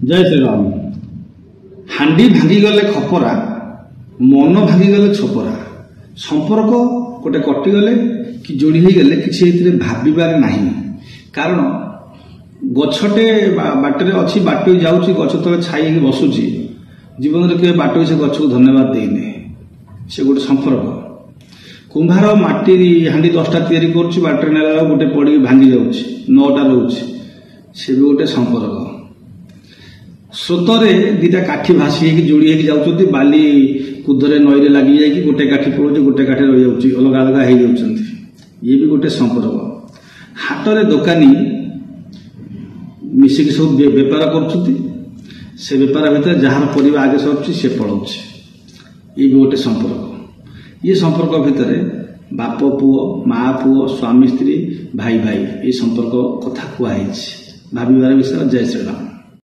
जय श्री राम। हांडी भांगीगले खपरा मन भांगीगले छपरा संपर्क गोटे कटिगले कि जोड़ी गले कि भाबार ना कारण गछटे बाटर अच्छी बाट जाऊँगी गछ तले छाई बसुची जीवन में केवल बाट से गछ को धन्यवाद देने से गोटे संपर्क कुंभार माटी हांडी 10टा तैयारी कर बाटर नेला गोटे पड़ी भांगी जाऊँगी 9टा रोचे से भी गोटे संपर्क स्रोतरे दीटा काठी भासी जोड़ी जाऊँ बाली कुदरे नईरे लगी जाए गोटे काठी पड़ो गोटे काठी रही जाऊँगी अलग अलग हो जाऊँ ये भी गोटे संपर्क हाटरे दोकानी मिसिक सब बेपार कर बेपार भितर जार परिवा आगे सरुच्ची से पड़ाऊे ये भी गोटे संपर्क ये संपर्क भितर बाप पुओ माँ पुओ स्वामी स्त्री भाई भाई ये संपर्क कथा कहुई भावार विषय। जय श्री राम।